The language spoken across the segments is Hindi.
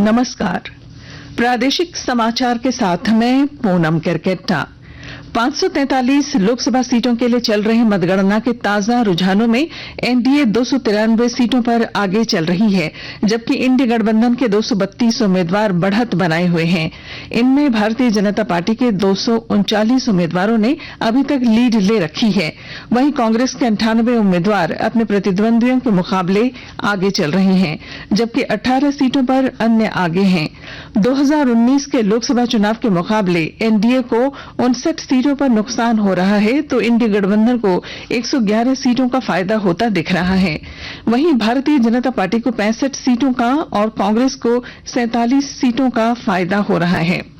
नमस्कार। प्रादेशिक समाचार के साथ मैं पूनम केरकेट्टा। 543 लोकसभा सीटों के लिए चल रही मतगणना के ताजा रुझानों में एनडीए 293 सीटों पर आगे चल रही है, जबकि इंडी गठबंधन के 232 उम्मीदवार बढ़त बनाए हुए हैं। इनमें भारतीय जनता पार्टी के 239 उम्मीदवारों ने अभी तक लीड ले रखी है। वहीं कांग्रेस के 98 उम्मीदवार अपने प्रतिद्वंदियों के मुकाबले आगे चल रहे हैं, जबकि 18 सीटों पर अन्य आगे हैं। 2019 के लोकसभा चुनाव के मुकाबले एनडीए को 59 सीटों पर नुकसान हो रहा है, तो इंडी गठबंधन को 111 सीटों का फायदा होता दिख रहा है। वहीं भारतीय जनता पार्टी को 65 सीटों का और कांग्रेस को 47 सीटों का फायदा हो रहा है।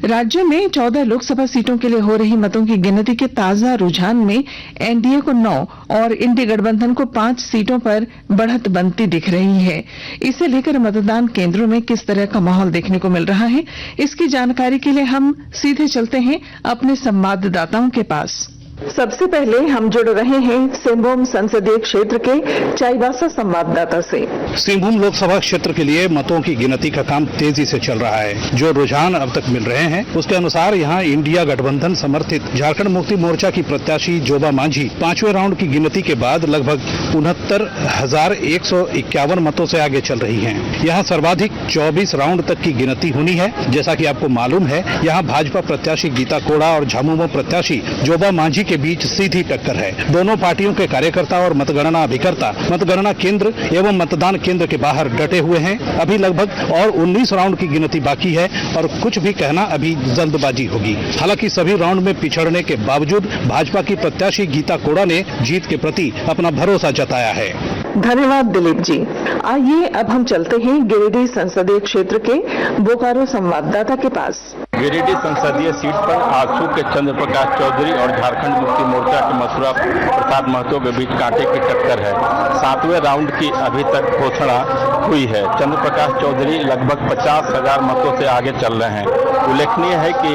राज्य में 14 लोकसभा सीटों के लिए हो रही मतों की गिनती के ताजा रुझान में एनडीए को 9 और इंडी गठबंधन को 5 सीटों पर बढ़त बनती दिख रही है। इसे लेकर मतदान केंद्रों में किस तरह का माहौल देखने को मिल रहा है, इसकी जानकारी के लिए हम सीधे चलते हैं अपने संवाददाताओं के पास। सबसे पहले हम जुड़ रहे हैं सिंहभूम संसदीय क्षेत्र के चाईबासा संवाददाता से। सिंहभूम लोकसभा क्षेत्र के लिए मतों की गिनती का काम तेजी से चल रहा है। जो रुझान अब तक मिल रहे हैं उसके अनुसार यहां इंडिया गठबंधन समर्थित झारखंड मुक्ति मोर्चा की प्रत्याशी जोबा मांझी 5वें राउंड की गिनती के बाद लगभग 69,151 मतों से आगे चल रही है। यहाँ सर्वाधिक 24 राउंड तक की गिनती होनी है। जैसा कि आपको मालूम है, यहाँ भाजपा प्रत्याशी गीता कोड़ा और झामुमो प्रत्याशी जोबा मांझी के बीच सीधी टक्कर है। दोनों पार्टियों के कार्यकर्ता और मतगणना अभिकर्ता मतगणना केंद्र एवं मतदान केंद्र के बाहर डटे हुए हैं। अभी लगभग और 19 राउंड की गिनती बाकी है और कुछ भी कहना अभी जल्दबाजी होगी। हालांकि सभी राउंड में पिछड़ने के बावजूद भाजपा की प्रत्याशी गीता कोड़ा ने जीत के प्रति अपना भरोसा जताया है। धन्यवाद दिलीप जी। आइए अब हम चलते हैं गिरिडीह संसदीय क्षेत्र के बोकारो संवाददाता के पास। गिरिडीह संसदीय सीट पर आजसू के चंद्र प्रकाश चौधरी और झारखंड मुक्ति मोर्चा के मथुरा प्रसाद महतो के बीच कांटे की टक्कर है। 7वें राउंड की अभी तक घोषणा हुई है। चंद्र प्रकाश चौधरी लगभग 50,000 मतों से आगे चल रहे हैं। उल्लेखनीय है कि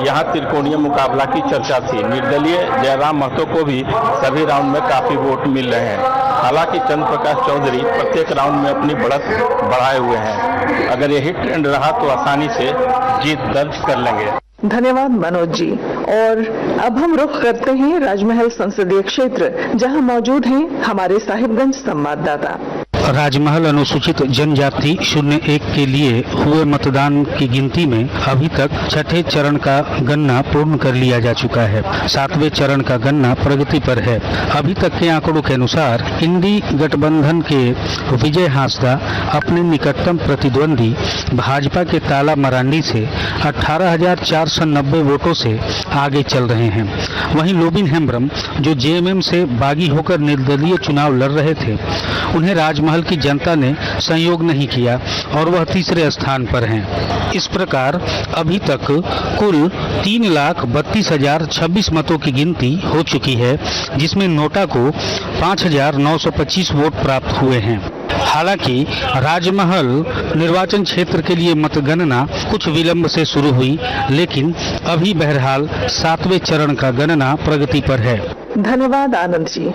यहाँ त्रिकोणीय मुकाबला की चर्चा थी। निर्दलीय जयराम महतो को भी सभी राउंड में काफी वोट मिल रहे हैं। हालांकि चंद्र प्रकाश चौधरी प्रत्येक राउंड में अपनी बढ़त बढ़ाए हुए हैं। अगर यही ट्रेंड रहा तो आसानी से जीत दर्ज कर लेंगे। धन्यवाद मनोज जी। और अब हम रुख करते हैं राजमहल संसदीय क्षेत्र, जहां मौजूद हैं हमारे साहिबगंज संवाददाता। राजमहल अनुसूचित जनजाति 01 के लिए हुए मतदान की गिनती में अभी तक छठे चरण का गणना पूर्ण कर लिया जा चुका है। 7वें चरण का गणना प्रगति पर है। अभी तक के आंकड़ों के अनुसार इंडी गठबंधन के विजय हांसदा अपने निकटतम प्रतिद्वंदी भाजपा के ताला मरांडी से 18,490 वोटों से आगे चल रहे हैं। वहीं लोबिन हेम्ब्रम, जो जेएमएम से बागी होकर निर्दलीय चुनाव लड़ रहे थे, उन्हें राजमहल की जनता ने सहयोग नहीं किया और वह तीसरे स्थान पर हैं। इस प्रकार अभी तक कुल 3,32,026 मतों की गिनती हो चुकी है, जिसमें नोटा को 5,925 वोट प्राप्त हुए हैं। हालांकि राजमहल निर्वाचन क्षेत्र के लिए मतगणना कुछ विलंब से शुरू हुई, लेकिन अभी बहरहाल 7वें चरण का गणना प्रगति पर है। धन्यवाद आनंद जी।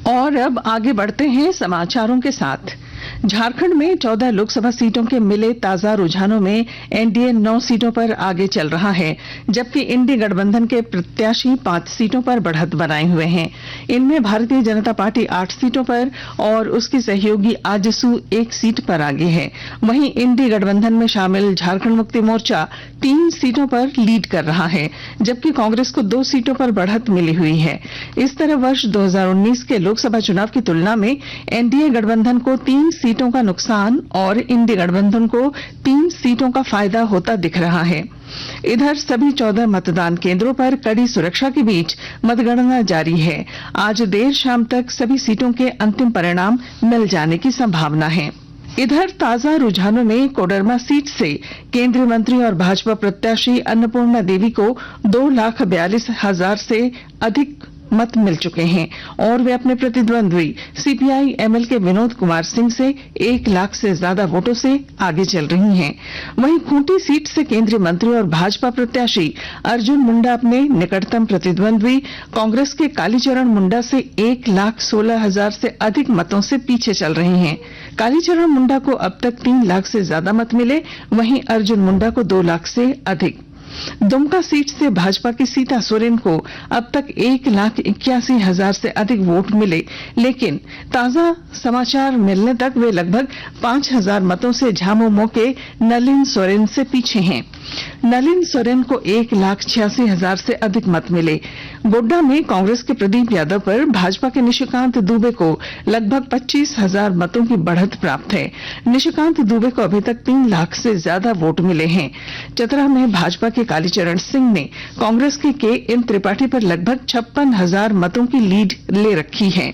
और अब आगे बढ़ते हैं समाचारों के साथ। झारखंड में 14 लोकसभा सीटों के मिले ताजा रुझानों में एनडीए 9 सीटों पर आगे चल रहा है, जबकि इंडी गठबंधन के प्रत्याशी 5 सीटों पर बढ़त बनाए हुए हैं। इनमें भारतीय जनता पार्टी 8 सीटों पर और उसकी सहयोगी आजसू 1 सीट पर आगे है। वहीं इंडी गठबंधन में शामिल झारखंड मुक्ति मोर्चा 3 सीटों पर लीड कर रहा है, जबकि कांग्रेस को 2 सीटों पर बढ़त मिली हुई है। इस तरह वर्ष 2019 के लोकसभा चुनाव की तुलना में एनडीए गठबंधन को 3 सीटों का नुकसान और इंडी गठबंधन को 3 सीटों का फायदा होता दिख रहा है। इधर सभी 14 मतदान केंद्रों पर कड़ी सुरक्षा के बीच मतगणना जारी है। आज देर शाम तक सभी सीटों के अंतिम परिणाम मिल जाने की संभावना है। इधर ताजा रुझानों में कोडरमा सीट से केंद्रीय मंत्री और भाजपा प्रत्याशी अन्नपूर्णा देवी को 2,42,000 से अधिक मत मिल चुके हैं और वे अपने प्रतिद्वंद्वी सीपीआई एमएल के विनोद कुमार सिंह से 1 लाख से ज्यादा वोटों से आगे चल रही हैं। वहीं खूंटी सीट से केंद्रीय मंत्री और भाजपा प्रत्याशी अर्जुन मुंडा अपने निकटतम प्रतिद्वंद्वी कांग्रेस के कालीचरण मुंडा से 1,16,000 से अधिक मतों से पीछे चल रही हैं। कालीचरण मुंडा को अब तक 3 लाख से ज्यादा मत मिले, वहीं अर्जुन मुंडा को 2 लाख से अधिक। दुमका सीट से भाजपा की सीता सोरेन को अब तक 1,81,000 से अधिक वोट मिले, लेकिन ताजा समाचार मिलने तक वे लगभग 5,000 मतों से झामुमो के नलिन सोरेन से पीछे हैं। नलिन सोरेन को 1,86,000 से अधिक मत मिले। गोड्डा में कांग्रेस के प्रदीप यादव पर भाजपा के निशिकांत दुबे को लगभग 25,000 मतों की बढ़त प्राप्त है। निशिकांत दुबे को अभी तक 3 लाख से ज्यादा वोट मिले हैं। चतरा में भाजपा के कालीचरण सिंह ने कांग्रेस के एन त्रिपाठी पर लगभग 56,000 मतों की लीड ले रखी है।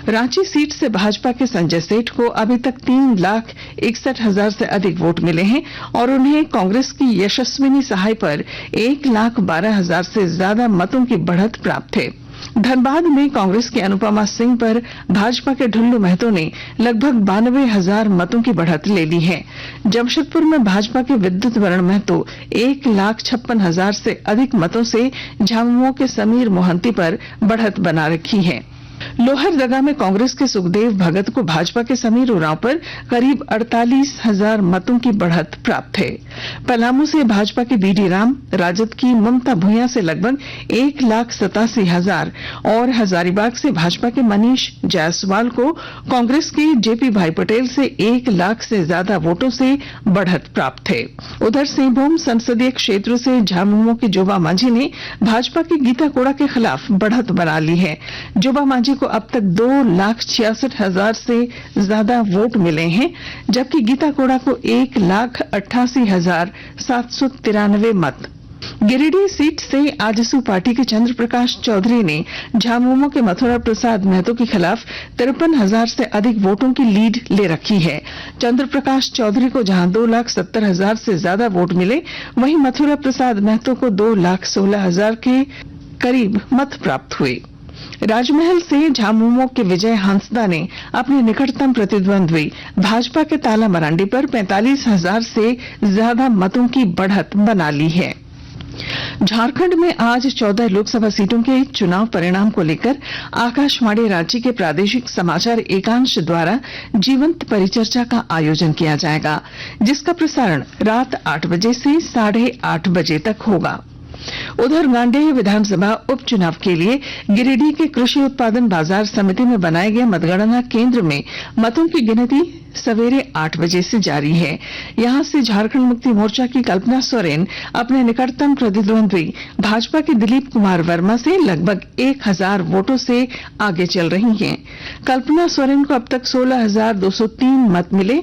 रांची सीट से भाजपा के संजय सेठ को अभी तक 3,61,000 से अधिक वोट मिले हैं और उन्हें कांग्रेस की यशस्विनी सहाय पर 1,12,000 से ज्यादा मतों की बढ़त प्राप्त है। धनबाद में कांग्रेस की अनुपमा सिंह पर भाजपा के ढुल्लू महतो ने लगभग 92,000 मतों की बढ़त ले ली है। जमशेदपुर में भाजपा के विद्युत वरण महतो 1,56,000 से अधिक मतों से झामुमो के समीर मोहंती पर बढ़त बना रखी है। लोहरदगा में कांग्रेस के सुखदेव भगत को भाजपा के समीर उरांव पर करीब 48,000 मतों की बढ़त प्राप्त है। पलामू से भाजपा के बीडी राम, राजद की ममता भूया से लगभग 1,87,000 और हजारीबाग से भाजपा के मनीष जायसवाल को कांग्रेस के जेपी भाई पटेल से 1 लाख से ज्यादा वोटों से बढ़त प्राप्त है। उधर सिंहभूम संसदीय क्षेत्र से झामुमो के जोबा मांझी ने भाजपा की गीता कोड़ा के खिलाफ बढ़त बना ली है। जोबा मांझी को अब तक 2,66,000 से ज्यादा वोट मिले हैं, जबकि गीता कोड़ा को 1,88,793 मत। गिरिडीह सीट से आजसू पार्टी के चंद्र प्रकाश चौधरी ने झामुमो के मथुरा प्रसाद महतो के खिलाफ 53,000 से अधिक वोटों की लीड ले रखी है। चंद्र प्रकाश चौधरी को जहां 2,70,000 से ज्यादा वोट मिले, वहीं मथुरा प्रसाद महतो को 2,16,000 के करीब मत प्राप्त हुए। राजमहल से झामुमो के विजय हांसदा ने अपने निकटतम प्रतिद्वंद्वी भाजपा के ताला मरांडी पर 45,000 से ज्यादा मतों की बढ़त बना ली है। झारखंड में आज 14 लोकसभा सीटों के चुनाव परिणाम को लेकर आकाशवाणी रांची के प्रादेशिक समाचार एकांश द्वारा जीवंत परिचर्चा का आयोजन किया जाएगा, जिसका प्रसारण रात 8 बजे से 8:30 बजे तक होगा। उधर गांडेय विधानसभा उपचुनाव के लिए गिरिडीह के कृषि उत्पादन बाजार समिति में बनाए गए मतगणना केंद्र में मतों की गिनती सवेरे 8 बजे से जारी है। यहां से झारखंड मुक्ति मोर्चा की कल्पना सोरेन अपने निकटतम प्रतिद्वंद्वी भाजपा के दिलीप कुमार वर्मा से लगभग 1,000 वोटों से आगे चल रही हैं। कल्पना सोरेन को अब तक 16,203 मत मिले,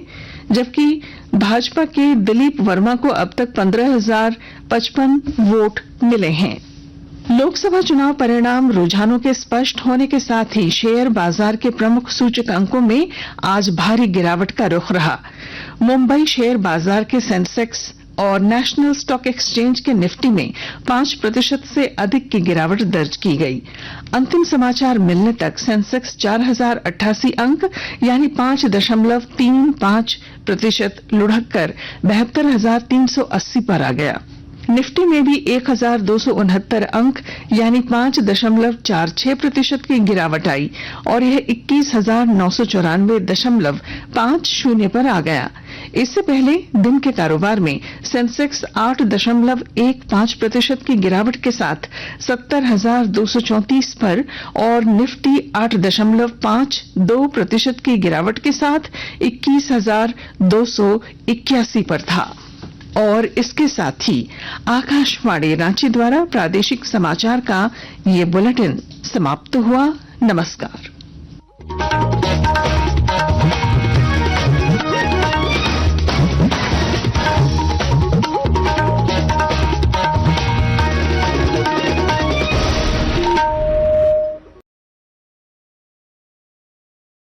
जबकि भाजपा के दिलीप वर्मा को अब तक 15,055 वोट मिले हैं। लोकसभा चुनाव परिणाम रुझानों के स्पष्ट होने के साथ ही शेयर बाजार के प्रमुख सूचकांकों में आज भारी गिरावट का रुख रहा। मुंबई शेयर बाजार के सेंसेक्स और नेशनल स्टॉक एक्सचेंज के निफ्टी में 5% से अधिक की गिरावट दर्ज की गई। अंतिम समाचार मिलने तक सेंसेक्स 4,088 अंक यानी 5.35% लुढ़ककर 72,380 पर आ गया। निफ्टी में भी 1,269 अंक यानी 5.46% की गिरावट आई और यह 21,994.50 पर आ गया। इससे पहले दिन के कारोबार में सेंसेक्स 8.15% की गिरावट के साथ 70,234 पर और निफ्टी 8.52% की गिरावट के साथ 21,281 पर था। और इसके साथ ही आकाशवाणी रांची द्वारा प्रादेशिक समाचार का ये बुलेटिन समाप्त हुआ। नमस्कार।